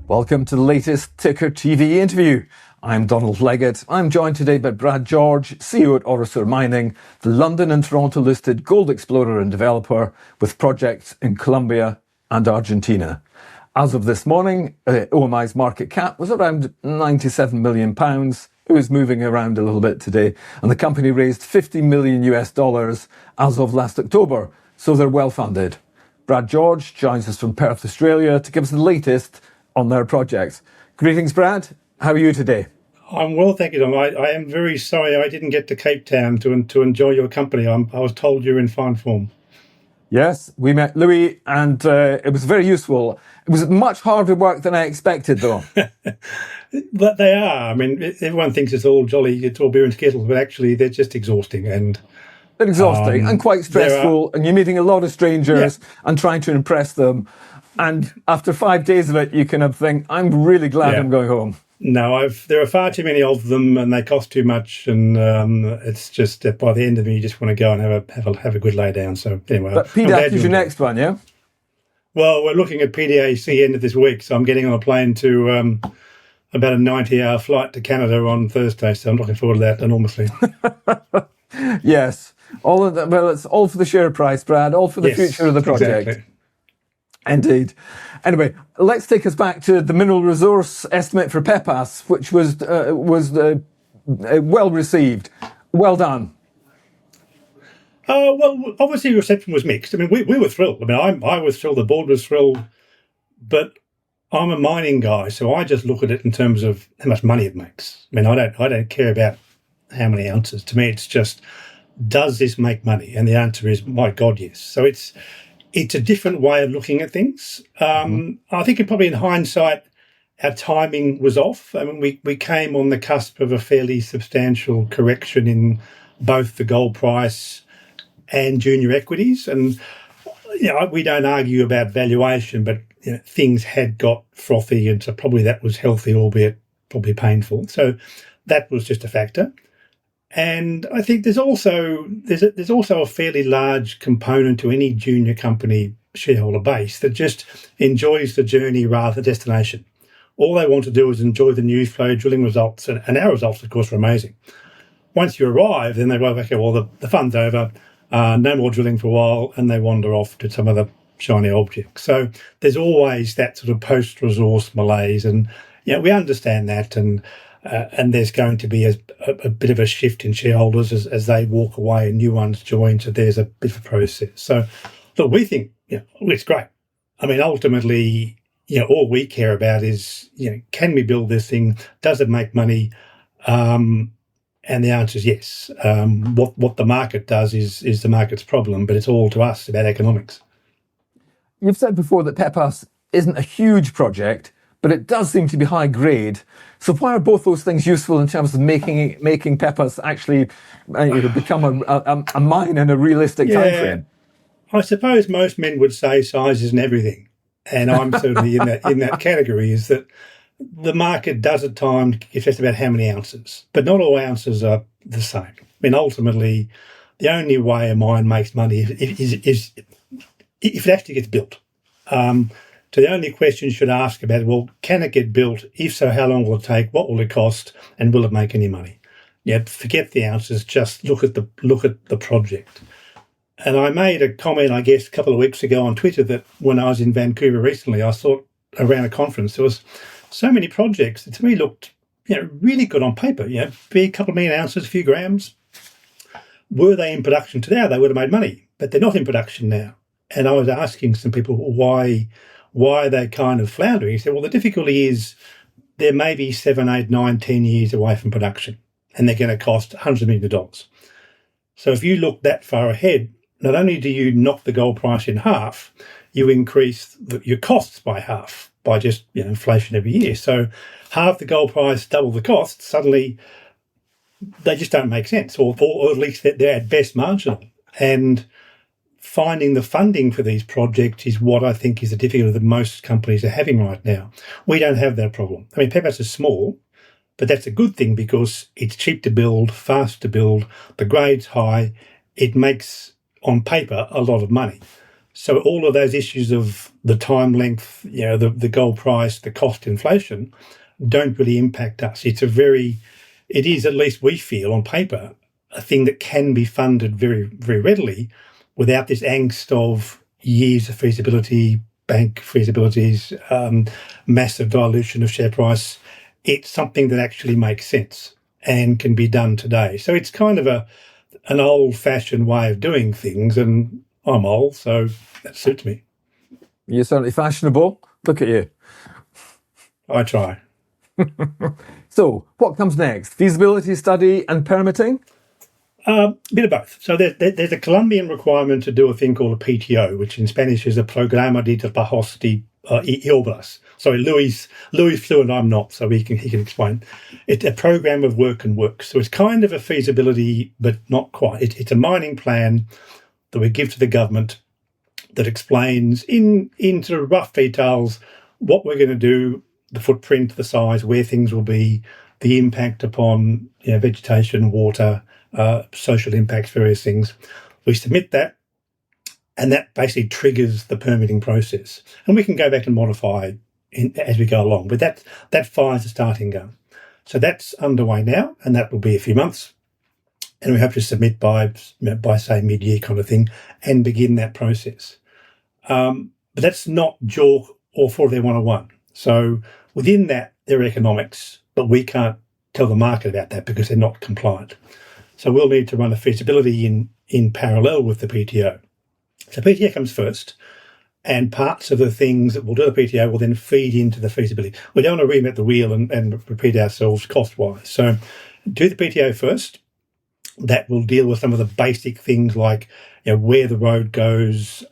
Welcome to the latest Ticker TV interview. I'm Donald Leggatt. I'm joined today by Brad George, CEO at Orosur Mining, the London and Toronto listed gold explorer and developer with projects in Colombia and Argentina. As of this morning, OMI's market cap was around £97 million. It was moving around a little bit today, and the company raised $50 million as of last October, so they're well funded. Brad George joins us from Perth, Australia, to give us the latest on their projects. Greetings, Brad. How are you today? I'm well, thank you, Dom. I am very sorry I didn't get to Cape Town to enjoy your company. I was told you're in fine form. Yes, we met Louis, and it was very useful. It was much harder work than I expected, though. But they are. I mean, everyone thinks it's all jolly, it's all beer and skittles, but actually they're just exhausting. And they're exhausting and quite stressful, and you're meeting a lot of strangers and trying to impress them. And after 5 days of it, you kind of think, I'm really glad I'm going home. No, there are far too many of them, and they cost too much, and it's just by the end of it, you just want to go and have a good lay down. So anyway, but PDAC is your next one, yeah? Well, we're looking at PDAC end of this week, so I'm getting on a plane to about a 90-hour flight to Canada on Thursday. So I'm looking forward to that enormously. Yes, all of that. Well, it's all for the share price, Brad. All for the future of the project. Exactly. Indeed. Anyway, let's take us back to the mineral resource estimate for Pepas, which was well received. Well done. Well, obviously, reception was mixed. I mean, we were thrilled. I mean, I was thrilled. The board was thrilled, but I'm a mining guy, so I just look at it in terms of how much money it makes. I mean, I don't care about how many ounces. To me, it's just, does this make money? And the answer is, my God, yes. So it's a different way of looking at things. I think probably in hindsight, our timing was off. I mean, we came on the cusp of a fairly substantial correction in both the gold price and junior equities. And, we don't argue about valuation, but things had got frothy, and so probably that was healthy, albeit probably painful. So that was just a factor. And I think there's also a fairly large component to any junior company shareholder base that just enjoys the journey rather than the destination. All they want to do is enjoy the news flow, drilling results, and our results, of course, are amazing. Once you arrive, then they go, okay, well, the fun's over, no more drilling for a while, and they wander off to some other shiny object. So there's always that sort of post-resource malaise, and we understand that, and there's going to be a bit of a shift in shareholders as they walk away and new ones join. So there's a bit of a process. So look, we think it's great. I mean, ultimately, all we care about is can we build this thing? Does it make money? And the answer is yes. What the market does is the market's problem, but it's all to us about economics. You've said before that Pepas isn't a huge project, but it does seem to be high grade. So why are both those things useful in terms of making Pepas actually become a mine in a realistic time frame? I suppose most men would say size isn't everything, and I'm certainly in that category. Is that the market does at times it's just about how many ounces, but not all ounces are the same. I mean, ultimately, the only way a mine makes money is if it actually gets built. So the only question you should ask about, well, can it get built? If so, how long will it take? What will it cost? And will it make any money? Forget the ounces. Just look at the project. And I made a comment, I guess, a couple of weeks ago on Twitter that when I was in Vancouver recently, I thought around a conference there was so many projects that to me looked, really good on paper. Be a couple of million ounces, a few grams. Were they in production today? They would have made money, but they're not in production now. And I was asking some people why are they kind of floundering? He said, well, the difficulty is they're maybe 7, 8, 9, 10 years away from production, and they're going to cost hundreds of millions of dollars. So if you look that far ahead, not only do you knock the gold price in half, you increase your costs by half by just inflation every year. So half the gold price, double the cost, suddenly they just don't make sense, or at least they're at best marginal. And finding the funding for these projects is what I think is the difficulty that most companies are having right now. We don't have that problem. I mean, Pepas is small, but that's a good thing because it's cheap to build, fast to build, the grade's high, it makes, on paper, a lot of money. So all of those issues of the time length, the gold price, the cost inflation, don't really impact us. It is, at least we feel on paper, a thing that can be funded very, very readily without this angst of years of feasibility, bank feasibilities, massive dilution of share price. It's something that actually makes sense and can be done today. So it's kind of an old-fashioned way of doing things, and I'm old, so that suits me. You're certainly fashionable. Look at you. I try. So, what comes next? Feasibility study and permitting? A bit of both. So there's a Colombian requirement to do a thing called a PTO, which in Spanish is a Programa de Trabajos y Obras. Sorry, Louis fluent, I'm not, so he can explain. It's a program of work and works. So it's kind of a feasibility, but not quite. It's a mining plan that we give to the government that explains in sort of rough details what we're going to do, the footprint, the size, where things will be, the impact upon vegetation, water, social impacts, various things. We submit that, and that basically triggers the permitting process. And we can go back and modify as we go along. But that fires the starting gun. So that's underway now, and that will be a few months. And we hope to submit by say mid-year kind of thing, and begin that process. But that's not JORC or 4D101. So within that, there are economics, but we can't tell the market about that because they're not compliant. So we'll need to run a feasibility in parallel with the PTO. So PTO comes first, and parts of the things that we'll do the PTO will then feed into the feasibility. We don't want to reinvent the wheel and repeat ourselves cost-wise. So do the PTO first. That will deal with some of the basic things like where the road goes,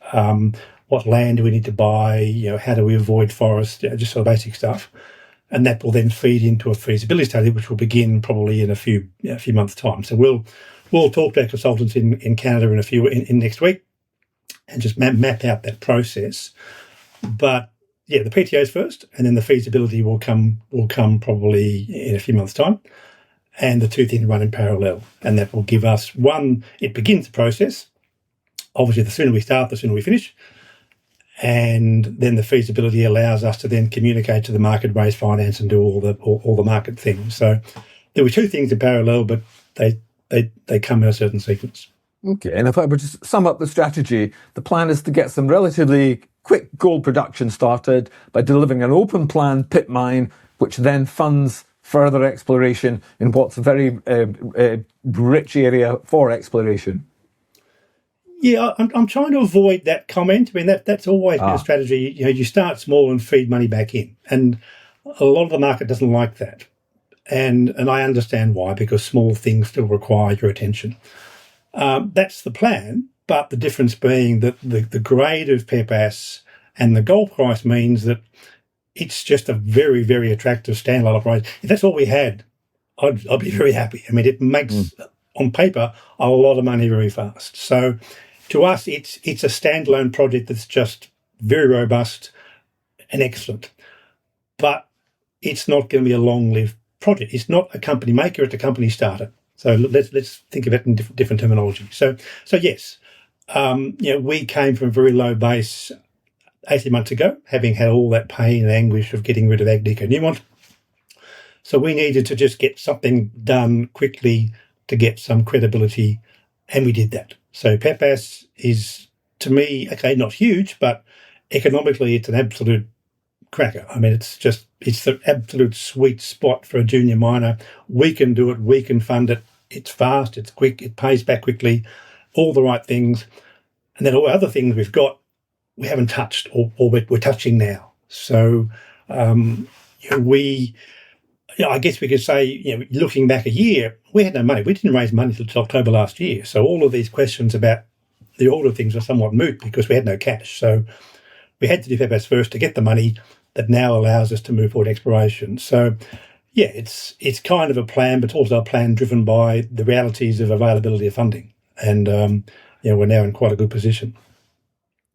what land do we need to buy, how do we avoid forest, just sort of basic stuff. And that will then feed into a feasibility study, which will begin probably in a few months' time. So we'll talk to our consultants in Canada in next week and just map out that process. But the PTO is first, and then the feasibility will come probably in a few months' time, and the two things run in parallel. And that will give us it begins the process. Obviously, the sooner we start, the sooner we finish. And then the feasibility allows us to then communicate to the market, raise finance, and do all the market things. So there were two things in parallel, but they come in a certain sequence. Okay, and if I were to sum up the strategy, the plan is to get some relatively quick gold production started by delivering an open plan pit mine, which then funds further exploration in what's a very rich area for exploration. Yeah, I'm trying to avoid that comment. I mean, that's always been a strategy. You start small and feed money back in, and a lot of the market doesn't like that, and I understand why, because small things still require your attention. That's the plan, but the difference being that the grade of Pepas and the gold price means that it's just a very, very attractive standalone operation. If that's all we had, I'd be very happy. I mean, it makes on paper a lot of money very fast. So to us, it's a standalone project that's just very robust and excellent. But it's not going to be a long-lived project. It's not a company maker, it's a company starter. So let's think of it in different terminology. So yes, we came from a very low base 18 months ago, having had all that pain and anguish of getting rid of Agnico Newmont. So we needed to just get something done quickly to get some credibility, and we did that. So Pepas is, to me, okay, not huge, but economically it's an absolute cracker. I mean, it's the absolute sweet spot for a junior miner. We can do it, we can fund it. It's fast, it's quick, it pays back quickly, all the right things. And then all the other things we've got, we haven't touched, or we're touching now. So I guess we could say, looking back a year, we had no money. We didn't raise money until October last year. So all of these questions about the order of things are somewhat moot because we had no cash. So we had to do Pepas first to get the money that now allows us to move forward exploration. So yeah, it's kind of a plan, but it's also a plan driven by the realities of availability of funding. And we're now in quite a good position.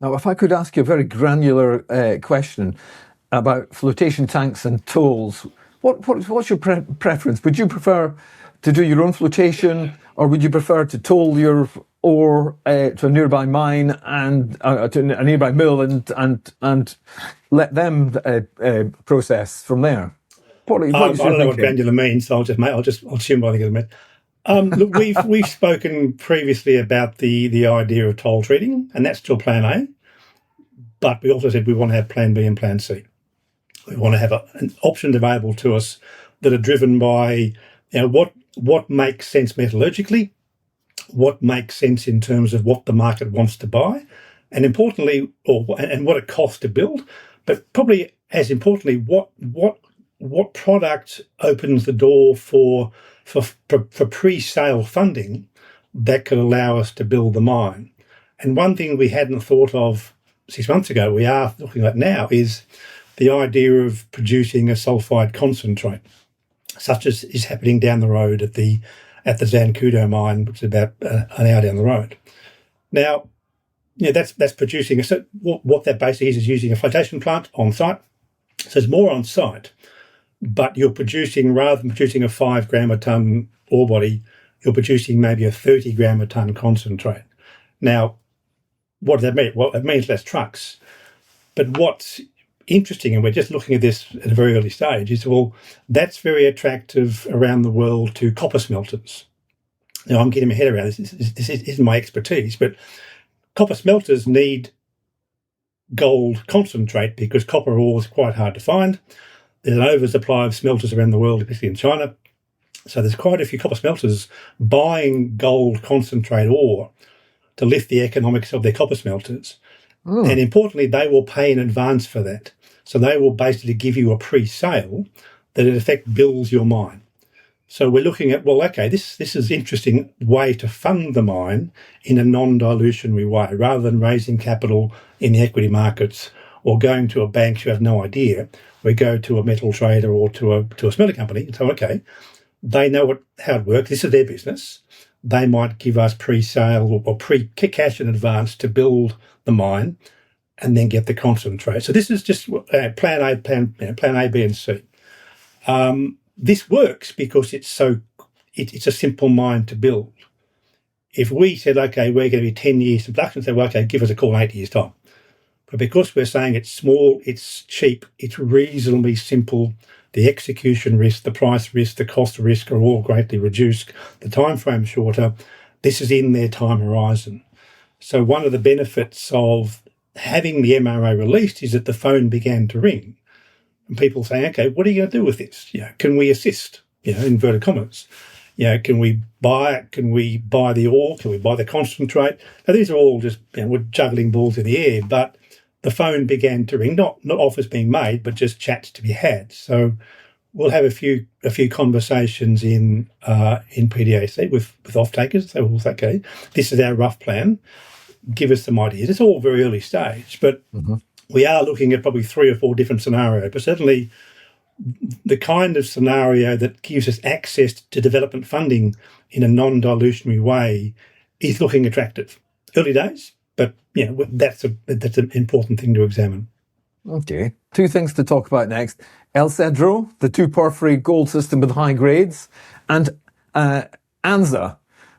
Now, if I could ask you a very granular question about flotation tanks and tolls, what's your preference? Would you prefer to do your own flotation, or would you prefer to toll your ore to a nearby mine and to a nearby mill and let them process from there? What I don't know what granular means, so I'll assume what I think it meant. Look, we've spoken previously about the idea of toll treating, and that's still Plan A. But we also said we want to have Plan B and Plan C. We want to have an options available to us that are driven by what makes sense metallurgically, what makes sense in terms of what the market wants to buy, and importantly, and what it costs to build. But probably as importantly, what product opens the door for pre-sale funding that could allow us to build the mine. And one thing we hadn't thought of 6 months ago, we are looking at now, is the idea of producing a sulphide concentrate, such as is happening down the road at the Zancudo mine, which is about an hour down the road. Now, that's producing what that basically is using a flotation plant on site. So it's more on site, but you're producing, rather than producing a 5 gram a tonne ore body, you're producing maybe a 30 gram a tonne concentrate. Now, what does that mean? Well, it means less trucks. But what's interesting, and we're just looking at this at a very early stage, is, well, that's very attractive around the world to copper smelters. Now, I'm getting my head around this. This isn't my expertise, but copper smelters need gold concentrate because copper ore is quite hard to find. There's an oversupply of smelters around the world, especially in China. So there's quite a few copper smelters buying gold concentrate ore to lift the economics of their copper smelters. And importantly, they will pay in advance for that. So they will basically give you a pre-sale that in effect bills your mine. So we're looking at, well, okay, this is an interesting way to fund the mine in a non-dilutionary way, rather than raising capital in the equity markets or going to a bank who have no idea. We go to a metal trader or to a smelter company and say, okay, they know how it works. This is their business. They might give us pre-sale or pre-cash in advance to build the mine and then get the concentrate. So this is just plan A, B, and C. This works because it's a simple mine to build. If we said, okay, we're going to be 10 years to production, say, well, okay, give us a call in 8 years' time. But because we're saying it's small, it's cheap, it's reasonably simple, the execution risk, the price risk, the cost risk are all greatly reduced, the time frame shorter, this is in their time horizon. So one of the benefits of having the MRE released is that the phone began to ring. And people saying, okay, what are you going to do with this? Can we assist? Inverted commas. Can we buy it? Can we buy the ore? Can we buy the concentrate? Now, these are all just, we're juggling balls in the air, but the phone began to ring, not offers being made, but just chats to be had. So we'll have a few conversations in PDAC with off-takers. So we'll say, okay, this is our rough plan. Give us some ideas. It's all very early stage, but we are looking at probably 3 or 4 different scenarios. But certainly the kind of scenario that gives us access to development funding in a non-dilutionary way is looking attractive. Early days, but that's an important thing to examine. Okay. 2 things to talk about next. El Cedro, the 2 porphyry gold system with high grades, and Anza.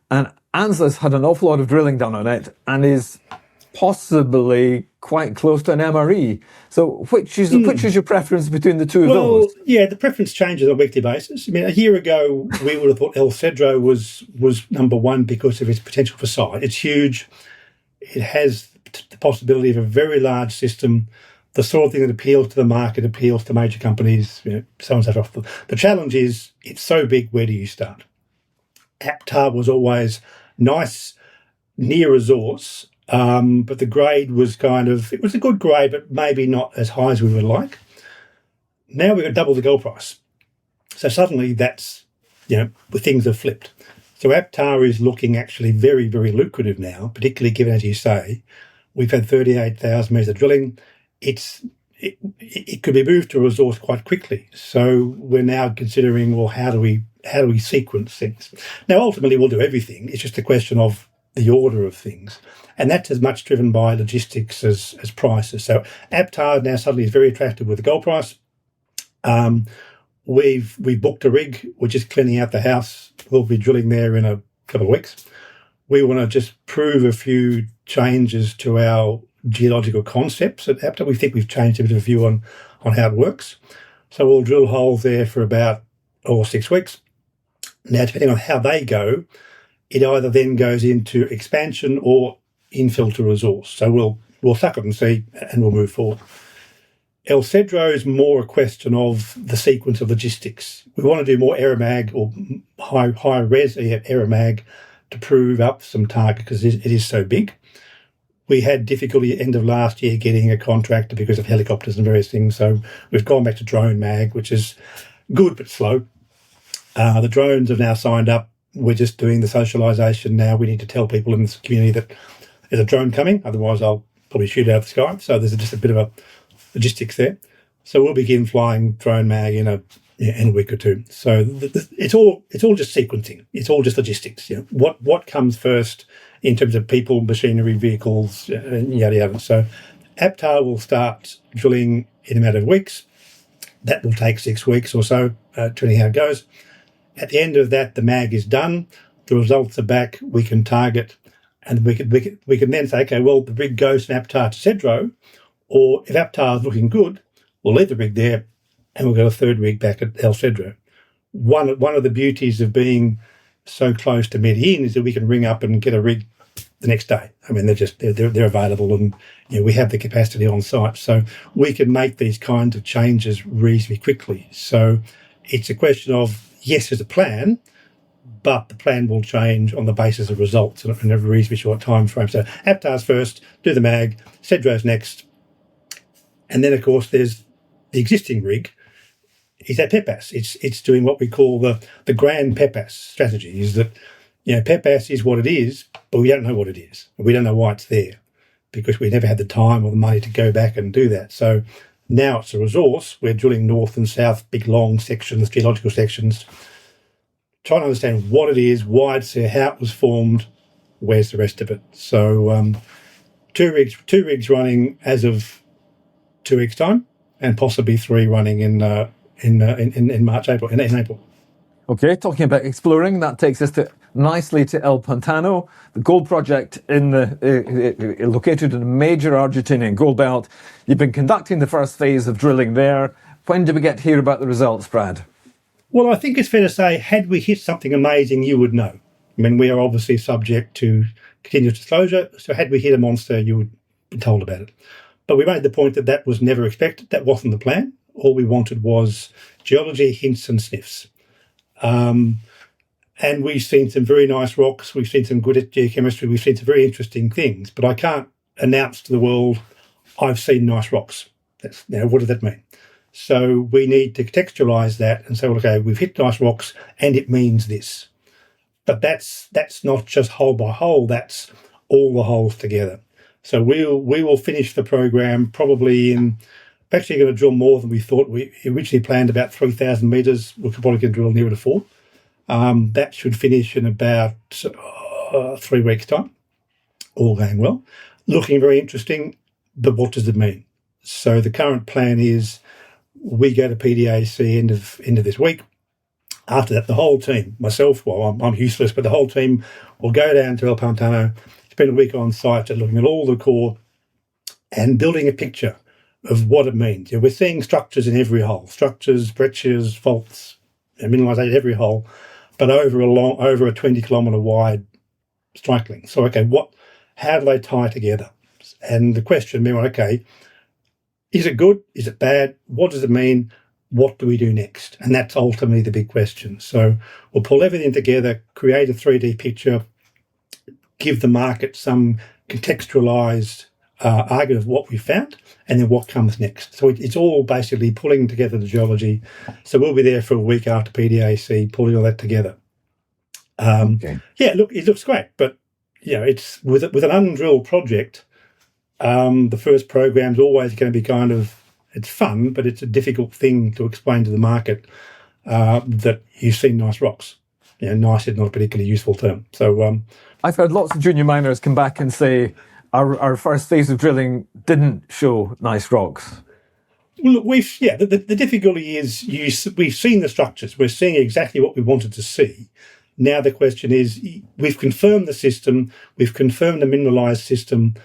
And Anza's had an awful lot of drilling done on it and is possibly quite close to an MRE. So which is your preference between the two of those? Well, yeah, the preference changes on a weekly basis. I mean, a year ago, we would have thought El Cedro was number 1 because of its potential for size. It's huge. It has the possibility of a very large system, the sort of thing that appeals to the market, appeals to major companies, so on and so forth. The challenge is it's so big, where do you start? Apta was always nice, near resource, but the grade was it was a good grade, but maybe not as high as we would like. Now we've got double the gold price. So suddenly that's, things have flipped. So Apta is looking actually very, very lucrative now, particularly given, as you say, we've had 38,000 metres of drilling. It could be moved to a resource quite quickly. So we're now considering, well, how do we sequence things? Now, ultimately, we'll do everything. It's just a question of the order of things. And that's as much driven by logistics as prices. So Apta now suddenly is very attractive with the gold price. We booked a rig. We're just cleaning out the house. We'll be drilling there in a couple of weeks. We want to just prove a few changes to our geological concepts at Apta. We think we've changed a bit of a view on how it works. So we'll drill holes there for about 6 weeks. Now, depending on how they go, it either then goes into expansion or infill to resource. So we'll suck it and see, and we'll move forward. El Cedro is more a question of the sequence of logistics. We want to do more aeromag or high res aeromag to prove up some target because it is so big. We had difficulty at the end of last year getting a contractor because of helicopters and various things. So we've gone back to drone mag, which is good but slow. The drones have now signed up. We're just doing the socialisation now. We need to tell people in this community that there's a drone coming. Otherwise, I'll probably shoot out of the sky. So there's just a bit of a logistics there. So we'll begin flying drone mag in a week or two. So it's all just sequencing. It's all just logistics. What comes first in terms of people, machinery, vehicles, yada yada. So Apta will start drilling in a matter of weeks. That will take 6 weeks or so, depending how it goes. At the end of that, the mag is done. The results are back. We can target, and we can then say, okay, well, the rig goes from Apta to Cedro, or if Apta is looking good, we'll leave the rig there, and we'll go a third rig back at El Cedro. One of the beauties of being so close to Medellin is that we can ring up and get a rig the next day. I mean, they're available, and we have the capacity on site, so we can make these kinds of changes reasonably quickly. So it's a question of, yes, there's a plan, but the plan will change on the basis of results in a reasonably short time frame. So Apta's first, do the mag, Cedro's next, and then of course there's the existing rig. Is that Pepas? It's doing what we call the grand Pepas strategy. Is that Pepas is what it is, but we don't know what it is. We don't know why it's there because we never had the time or the money to go back and do that. So now it's a resource. We're drilling north and south, big long sections, geological sections, trying to understand what it is, why it's there, how it was formed, where's the rest of it. So two rigs running as of 2 weeks' time, and possibly 3 running in March, April, in April. Okay, talking about exploring, that takes us nicely to El Pantano, the gold project located in a major Argentinian gold belt. You've been conducting the first phase of drilling there. When do we get to hear about the results, Brad? Well, I think it's fair to say, had we hit something amazing, you would know. I mean, we are obviously subject to continuous disclosure, so had we hit a monster, you would be told about it. But we made the point that was never expected. That wasn't the plan. All we wanted was geology, hints and sniffs. And we've seen some very nice rocks. We've seen some good geochemistry. We've seen some very interesting things. But I can't announce to the world, I've seen nice rocks. What does that mean? So we need to contextualise that and say, well, okay, we've hit nice rocks and it means this. But that's not just hole by hole. That's all the holes together. So we will finish the program probably in. We're actually going to drill more than we thought. We originally planned about 3,000 metres. We're probably going to drill nearer to 4. That should finish in about 3 weeks' time, all going well. Looking very interesting, but what does it mean? So the current plan is we go to PDAC end of this week. After that, the whole team, myself, well, I'm useless, but the whole team will go down to El Pantano, spend a week on site looking at all the core and building a picture of what it means. We're seeing structures in every hole, structures, breccias, faults, mineralisation in every hole, but over a 20-kilometre wide strike length. So, okay, how do they tie together? And the question being, okay, is it good? Is it bad? What does it mean? What do we do next? And that's ultimately the big question. So we'll pull everything together, create a 3D picture, give the market some contextualised argument of what we found, and then what comes next. So it's all basically pulling together the geology. So we'll be there for a week after PDAC, pulling all that together. Okay. Yeah, look, it looks great, but it's with an undrilled project. The first program's always going to be it's fun, but it's a difficult thing to explain to the market that you've seen nice rocks. Nice is not a particularly useful term. So I've heard lots of junior miners come back and say our first phase of drilling didn't show nice rocks. Look, the difficulty is we've seen the structures. We're seeing exactly what we wanted to see. Now the question is, we've confirmed the system, we've confirmed the mineralised system.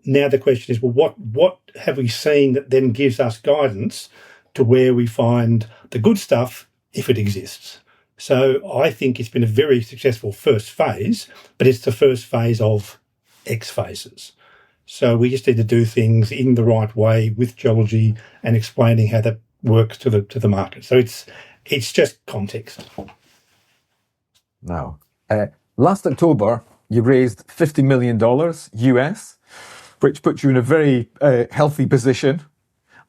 Now the question is, well, what have we seen that then gives us guidance to where we find the good stuff if it exists? So I think it's been a very successful first phase, but it's the first phase of X phases. So we just need to do things in the right way with geology and explaining how that works to the market. So it's just context. Now, last October, you raised $50 million US, which puts you in a very healthy position.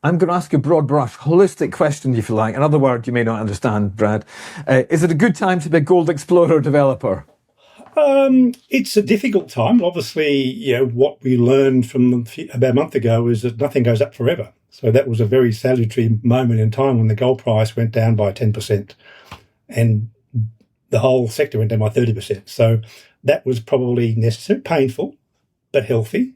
I'm going to ask you a broad brush, holistic question, if you like. In other words, you may not understand, Brad. Is it a good time to be a gold explorer developer? It's a difficult time. Obviously, what we learned from about a month ago is that nothing goes up forever. So that was a very salutary moment in time when the gold price went down by 10% and the whole sector went down by 30%. So that was probably necessary, painful, but healthy.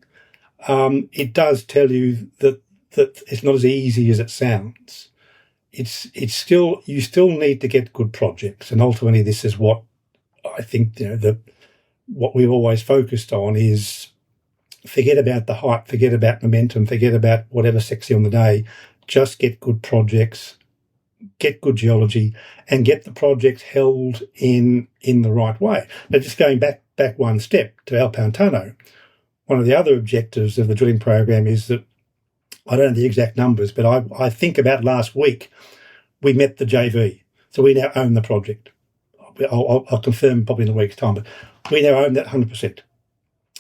It does tell you that it's not as easy as it sounds. It's still, you still need to get good projects, and ultimately this is what I think what we've always focused on is forget about the hype, forget about momentum, forget about whatever's sexy on the day. Just get good projects, get good geology, and get the projects held in the right way. Now, just going back one step to El Pantano, one of the other objectives of the drilling program is that, I don't know the exact numbers, but I think about last week we met the JV. So we now own the project. I'll confirm probably in a week's time, but we now own that 100%.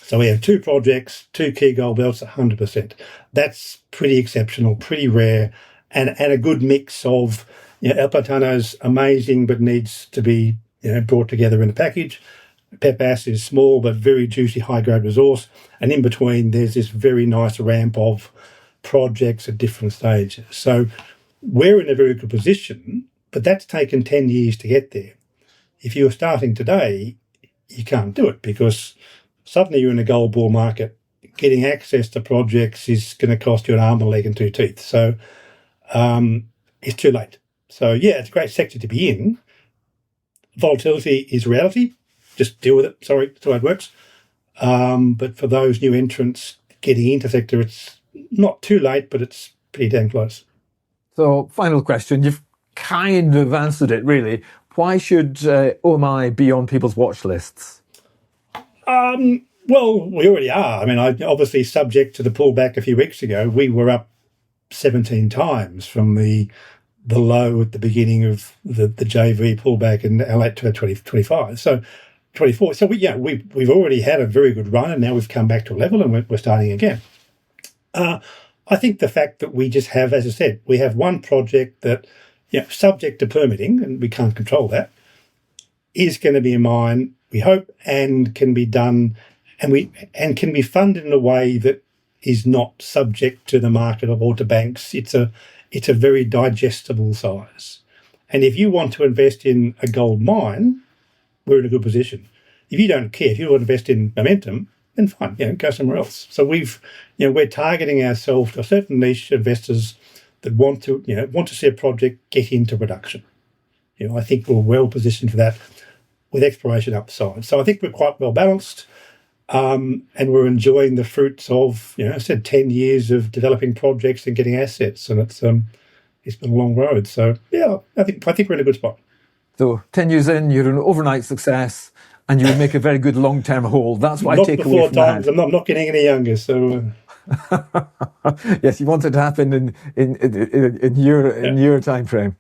So we have 2 projects, 2 key gold belts, 100%. That's pretty exceptional, pretty rare, and a good mix of, El Pantano's amazing but needs to be brought together in a package. Pepas is small but very juicy, high-grade resource, and in between there's this very nice ramp of projects at different stages. So we're in a very good position, but that's taken 10 years to get there. If you're starting today, you can't do it because suddenly you're in a gold bull market. Getting access to projects is going to cost you an arm, a leg and 2 teeth. So it's too late. So yeah, it's a great sector to be in. Volatility is reality. Just deal with it. Sorry, that's the way it works. But for those new entrants getting into the sector, it's not too late, but it's pretty damn close. So final question. You've kind of answered it, really. Why should OMI be on people's watch lists? Well, we already are. I mean, obviously subject to the pullback a few weeks ago, we were up 17 times from the low at the beginning of the JV pullback in late 2025. So 24. So we've already had a very good run, and now we've come back to a level, and we're starting again. I think the fact that we just have, as I said, we have one project that, subject to permitting, and we can't control that, is going to be a mine, we hope, and can be done, and can be funded in a way that is not subject to the market or to banks. It's a very digestible size. And if you want to invest in a gold mine, we're in a good position. If you don't care, if you want to invest in momentum, then fine, go somewhere else. So we're targeting ourselves to a certain niche investors that want to see a project get into production. I think we're well positioned for that with exploration upside. So I think we're quite well balanced, and we're enjoying the fruits of, I said 10 years of developing projects and getting assets, and it's been a long road. So yeah, I think we're in a good spot. So 10 years in, you're an overnight success, and you would make a very good long-term hold. That's what I take away from that. I'm not getting any younger, so. Yes, you want it to happen in your time frame.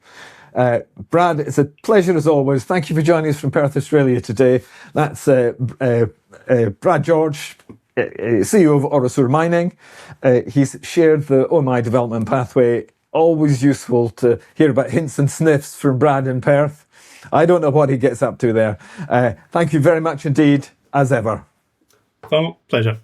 Brad, it's a pleasure as always. Thank you for joining us from Perth, Australia today. That's Brad George, CEO of Orosur Mining. He's shared the OMI development pathway. Always useful to hear about hints and sniffs from Brad in Perth. I don't know what he gets up to there. Thank you very much indeed, as ever. Well, pleasure.